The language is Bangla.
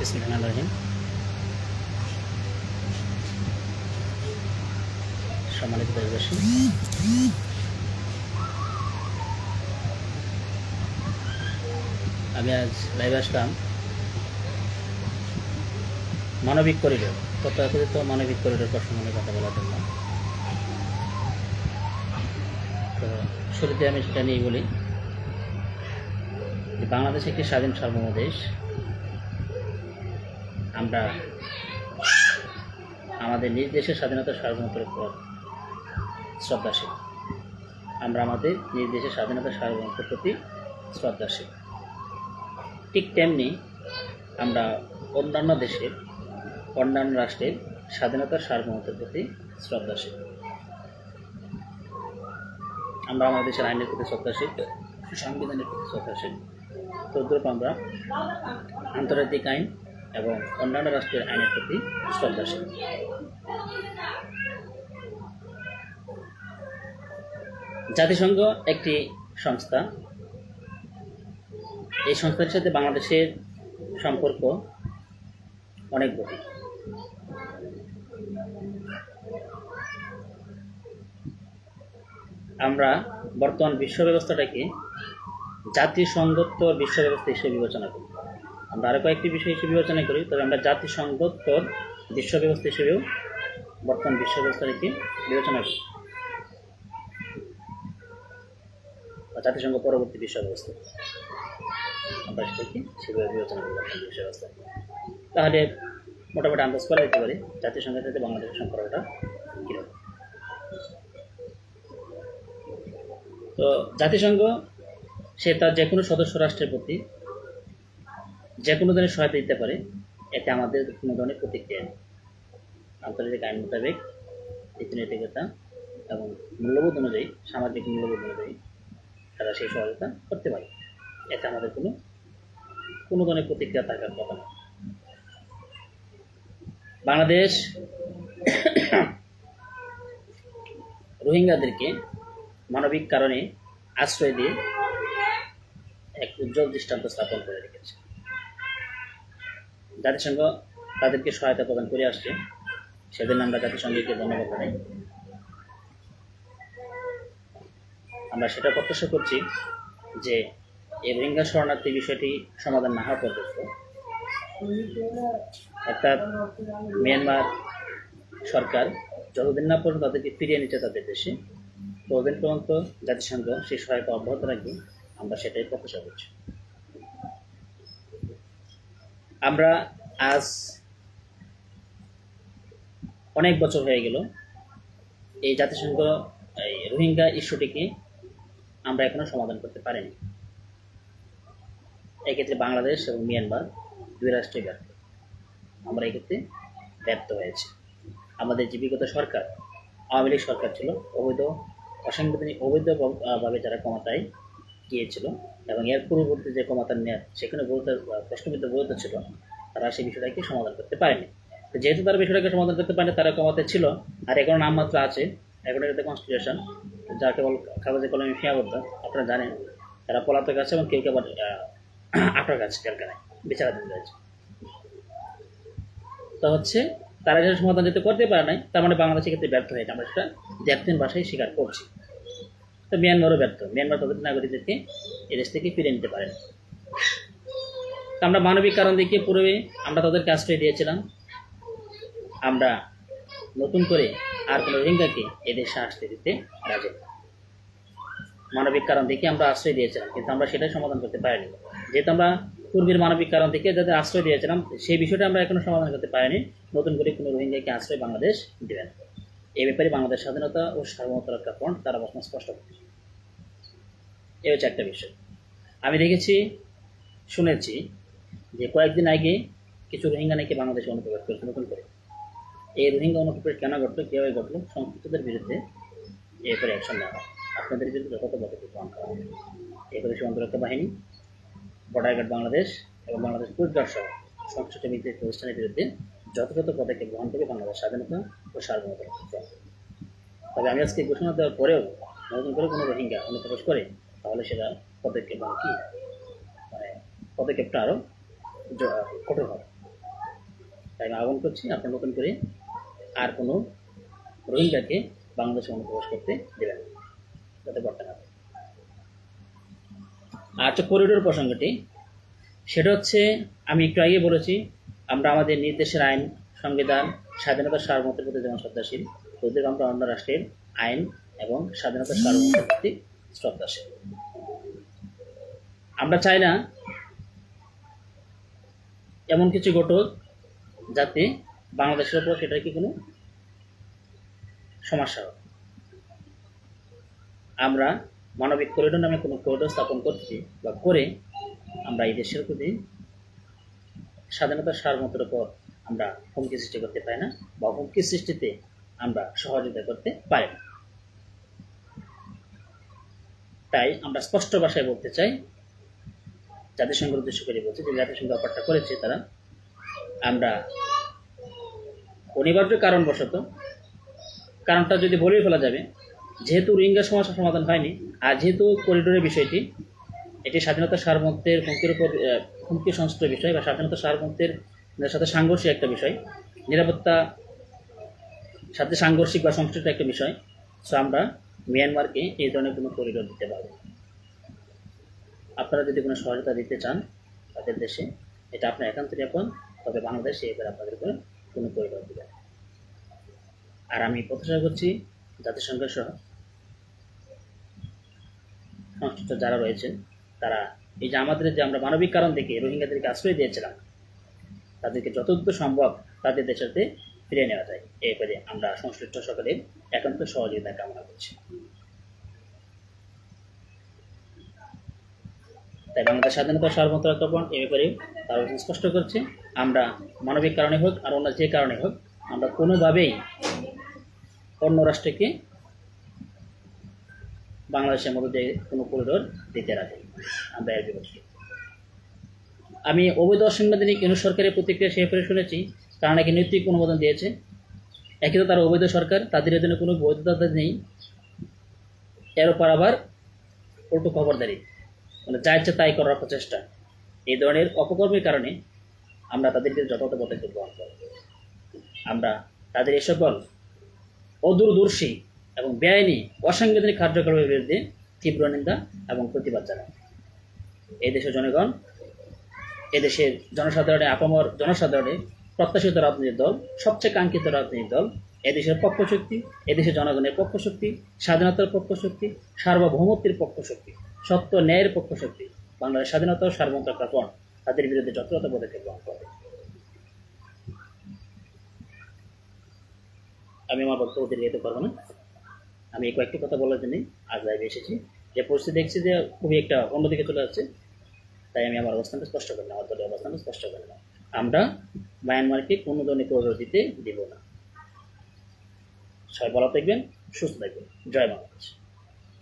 বিসমিল্লাহির সম্মানিত দেশবাসী, আমি আজ লাইভে আসলাম মানবিক করিডোর, তথাকথিত মানবিক করিডোর প্রসঙ্গে কথা বলার জন্য। তো শুরুতে আমি সেটা নিয়ে বলি যে বাংলাদেশ একটি স্বাধীন সার্বভৌম দেশ। আমরা আমাদের নিজ দেশের স্বাধীনতার সার্বভৌমত্বের উপর শ্রদ্ধাশীল। আমরা আমাদের নিজ দেশের স্বাধীনতার সার্বভৌমত্বের প্রতি শ্রদ্ধাশীল। ঠিক তেমনি আমরা অন্যান্য দেশের অন্যান্য রাষ্ট্রের স্বাধীনতার সার্বভৌমত্বের প্রতি শ্রদ্ধাশীল। আমরা আমাদের দেশের আইনের প্রতি শ্রদ্ধাশীল, সংবিধানের প্রতি শ্রদ্ধাশীল। তদ্রূপ আমরা আন্তর্জাতিক আইন এবং অন্যান্য রাষ্ট্রের আইনের প্রতি শ্রদ্ধাশীল। জাতিসংঘ একটি সংস্থা। এই সংস্থার সাথে বাংলাদেশের সম্পর্ক অনেক গভীর। আমরা বর্তমান বিশ্ব ব্যবস্থাটাকে জাতিসংঘোত্তর বিশ্ব ব্যবস্থা হিসেবে বিবেচনা করি। আমরা আরও কয়েকটি বিষয় হিসেবে বিবেচনা করি, তবে আমরা জাতিসংঘোত্তর বিশ্ব ব্যবস্থা হিসেবেও বর্তমান বিশ্ব ব্যবস্থাটাকে বিবেচনা করি, জাতিসংঘ পরবর্তী বিশ্ব ব্যবস্থা আমরা সেটাকে সেভাবে বিবেচনা করি বর্তমান বিশ্ব ব্যবস্থা। তাহলে মোটামুটি আন্দাজ করা যেতে পারে জাতিসংঘের সাথে বাংলাদেশের সম্পর্কটা কীরকম। তো জাতিসংঘ সে তার যে কোনো সদস্য রাষ্ট্রের প্রতি যে কোনো ধরনের সহায়তা দিতে পারে, এতে আমাদের কোনো ধরনের প্রতিক্রিয়া নেই। আন্তর্জাতিক আইন মোতাবেক নীতিনৈতিকতা এবং মূল্যবোধ অনুযায়ী, সামাজিক মূল্যবোধ অনুযায়ী তারা সেই সহায়তা করতে পারে, এতে আমাদের কোনো ধরনের প্রতিক্রিয়া থাকার কথা না। বাংলাদেশ রোহিঙ্গাদেরকে মানবিক কারণে আশ্রয় দিয়ে এক উজ্জ্বল দৃষ্টান্ত স্থাপন করে রেখেছে। জাতিসংঘ তাদেরকে সহায়তা প্রদান করে আসছে, সেদিন আমরা জাতিসংঘকে ধন্যবাদ জানাই। আমরা সেটা প্রত্যাশা করছি যে এই রোহিঙ্গা শরণার্থী বিষয়টি সমাধান না হওয়া পর্যন্ত, অর্থাৎ মিয়ানমার সরকার যতদিন না পর্যন্ত তাদেরকে ফিরিয়ে নিচ্ছে তাদের দেশে, ততদিন পর্যন্ত জাতিসংঘ সেই সহায়তা অব্যাহত রাখবে, আমরা সেটাই প্রত্যাশা করছি। আমরা আজ অনেক বছর হয়ে গেল এই জাতিসংঘ এই রোহিঙ্গা ইস্যুটিকে আমরা এখনো সমাধান করতে পারিনি। এক্ষেত্রে বাংলাদেশ এবং মিয়ানমার দুই রাষ্ট্রই ব্যর্থ। আমরা এক্ষেত্রে ব্যর্থ হয়েছি। আমাদের যে বিগত সরকার, আওয়ামী লীগ সরকার ছিল, অসাংবিধানিক অবৈধভাবে যারা ক্ষমতায় গিয়েছিল এবং এর পূর্ববর্তী যে ক্ষমতার মেয়াদ, সেখানে প্রশ্নবিদ্ধ বৈধ ছিল, তারা সেই বিষয়টাকে সমাধান করতে পারেনি। তো যেহেতু তারা বিষয়টাকে সমাধান করতে পারেনি, তারা ক্ষমতায় ছিল, আর এখন নামমাত্র আছে। এখন এটা কনস্টিটিউশন, যা কেবল কাগজে কলমে সীমাবদ্ধ। আপনারা জানেন তারা পলাতক আছে এবং কেউ কেউ আবার আটক আছে জেলখানায়, বিচারাধীন রয়েছে। তো হচ্ছে তারা যেটা সমাধান যেতে করতে পারে নাই, তার মানে বাংলাদেশের ক্ষেত্রে ব্যর্থ হয়েছে। আমরা সেটা দেখতেন ভাষায় স্বীকার করছি। তো মিয়ানমারও ব্যর্থ। মিয়ানমার তাদের নাগরিকদেরকে এদেশ থেকে ফিরে নিতে পারেন। তো আমরা মানবিক কারণ দেখিয়ে পূর্বে আমরা তাদেরকে আশ্রয় দিয়েছিলাম। আমরা নতুন করে আর কোনো রোহিঙ্গাকে এদেশে আসতে দিতে রাজি না। মানবিক কারণ দেখে আমরা আশ্রয় দিয়েছিলাম, কিন্তু আমরা সেটাই সমাধান করতে পারিনি। যেহেতু আমরা পূর্বের মানবিক কারণ থেকে যাদের আশ্রয় দিয়েছিলাম, সেই বিষয়টা আমরা এখনো সমাধান করতে পারিনি। নতুন করে কোনো রোহিঙ্গাকে আশ্রয় বাংলাদেশ দেবে না। এই ব্যাপারে বাংলাদেশ স্বাধীনতা ও সার্বভৌমত্ব রক্ষা ফ্রন্ট তারা বর্তমান স্পষ্ট করছে। এই হচ্ছে একটা বিষয়। আমি দেখেছি, শুনেছি যে কয়েকদিন আগে কিছু রোহিঙ্গা নাকি বাংলাদেশে অনুপ্রবেশ করেছে নতুন করে। এই রোহিঙ্গা অনুপ্রবেশ কেন ঘটলো, কীভাবে ঘটলো, সংশ্লিষ্টদের বিরুদ্ধে এরপরে অ্যাকশন নেওয়া হয়, আপনাদের বিরুদ্ধে যথাযথ পদক্ষেপ গ্রহণ করা হয়। এরপরে সীমান্তরক্ষা বাহিনী, বর্ডার গার্ড বাংলাদেশ এবং বাংলাদেশ কোস্টগার্ড সহ সংশ্লিষ্ট প্রতিষ্ঠানের বিরুদ্ধে যথাযথ পদক্ষেপ গ্রহণ করে বাংলাদেশ স্বাধীনতা ও সার্বভৌমত্ব রক্ষা করে। তবে আমি আজকে ঘোষণা দেওয়ার পরেও নতুন করে কোনো রোহিঙ্গা অনুপ্রবেশ করে, তাহলে সেটা পদক্ষেপ কি পদক্ষেপটা আরও কঠোর হবে। তাই আমি আহ্বান করছি আপনারা নতুন করে আর কোনো রোহিঙ্গাকে বাংলাদেশে অনুপ্রবেশ করতে দেবেন না, যাতে করতে না পারে। আর যে করিডোর প্রসঙ্গটি, সেটা হচ্ছে আমি একটু আগে বলেছি, আমরা আমাদের নিজ দেশের আইন, সংবিধান, স্বাধীনতার সার্বভৌমত্বের প্রতি যেমন শ্রদ্ধাশীল, তদ্রুপ আমরা অন্য রাষ্ট্রের আইন এবং স্বাধীনতার সার্বভৌমত্বের প্রতি শ্রদ্ধাশীল। আমরা চাই না এমন কিছু ঘটুক যাতে বাংলাদেশের উপর সেটার কি কোনো সমস্যা হয়। আমরা মানবিক করিডোর নামে কোনো করিডোর স্থাপন করছি বা করে আমরা এই দেশের প্রতি স্বাধীনতার সার্বভৌমত্বের উপর আমরা হুমকি সৃষ্টি করতে পারি না, বা হুমকি সৃষ্টিতে আমরা সহযোগিতা করতে পারি না। তাই আমরা স্পষ্ট ভাষায় বলতে চাই, জাতিসংঘের উদ্দেশ্য করে বলছি যে জাতিসংঘ অফারটা করেছে তারা, আমরা অনিবার্য কারণবশত, কারণটা যদি বলেই ফেলা যাবে, যেহেতু রোহিঙ্গা সমস্যা সমাধান হয়নি, আর যেহেতু করিডোরের বিষয়টি এটি স্বাধীনতা সার্বভৌমত্বের হুমকির উপর হুমকি সংশ্লিষ্ট বিষয় বা স্বাধীনতা সার্বভৌমত্বের সাথে সাংঘর্ষিক একটা বিষয়, নিরাপত্তা সাথে সাংঘর্ষিক বা সংশ্লিষ্ট একটা বিষয়, সো আমরা মিয়ানমারকে এই ধরনের কোনো করিডোর দিতে পারব। আপনারা যদি কোনো সহায়তা দিতে চান তাদের দেশে, এটা আপনার একান্ত নিরাপদ, তবে বাংলাদেশে এবার আপনাদের উপরে কোনো করিডোর দেবে। আর আমি প্রত্যাশা করছি জাতিসংঘের সহ সংশ্লিষ্ট যারা রয়েছেন তারা এই যে আমাদের যে আমরা মানবিক কারণ থেকে রোহিঙ্গাদেরকে আশ্রয় দিয়েছিলাম, তাদেরকে যতদূর সম্ভব তাদের দেশেতে ফিরে নেওয়া যায়, এরপরে আমরা সংশ্লিষ্ট সকলের একান্ত সহযোগিতা কামনা করছি। তাই বাংলাদেশ স্বাধীনতা সার্বভৌমত্ব রক্ষাপণ এ ব্যাপারে তারা স্পষ্ট করছে, আমরা মানবিক কারণে হোক আর অন্য যে কারণে হোক, আমরা কোনোভাবেই অন্য রাষ্ট্রকে বাংলাদেশের মধ্যে দিয়ে কোনো করিডোর দিতে রাখি, আমরা এর বিপক্ষে। আমি অবৈধ অসাংবিধানিক ইউনিট সরকারের প্রতিক্রিয়া সে ব্যাপারে শুনেছি, তারা নাকি নৈতিক অনুমোদন দিয়েছে। একে তো তারা অবৈধ সরকার, তাদের জন্য কোনো বৈধতা নেই, এর উপর আবার উল্টো খবরদারি, মানে যা ইচ্ছে তাই করার প্রচেষ্টা, এই ধরনের অপকর্মের কারণে আমরা তাদেরকে যথাযথ পদক্ষেপ গ্রহণ করব। আমরা তাদের এই সকল অদূরদর্শী এবং বেআইনি অসাংবিধানিক কার্যক্রমের বিরুদ্ধে তীব্র নিন্দা এবং প্রতিবাদ জানাই। এই দেশের জনগণ, এদেশের জনসাধারণের আপামর জনসাধারণের প্রত্যাশিত রাজনৈতিক দল, সবচেয়ে কাঙ্ক্ষিত রাজনৈতিক দল, এদেশের পক্ষশক্তি, এদেশের জনগণের পক্ষশক্তি, স্বাধীনতার পক্ষশক্তি, সার্বভৌমত্বের পক্ষশক্তি, সত্য ন্যায়ের পক্ষশক্তি, বাংলাদেশ স্বাধীনতা ও সার্বভৌমত্ব রক্ষাপণ তাদের বিরুদ্ধে যথাযথ পদক্ষেপ গ্রহণ করবে। আমি আমার বক্তব্য যেতে পারবো না, আমি এই কয়েকটি কথা বলার জন্যই আজ লাইভে এসেছি। যে পরিস্থিতি দেখছি যে খুবই একটা অন্যদিকে চলে যাচ্ছে, তাই আমি আমার অবস্থানটা স্পষ্ট করি না, আমার দলের অবস্থানটা স্পষ্ট করি না। আমরা মায়ানমারকে কোনো ধরনের করিডোর দিতে দিব না। সবাই ভালো থাকবেন, সুস্থ থাকবেন। জয় বাংলাদেশ।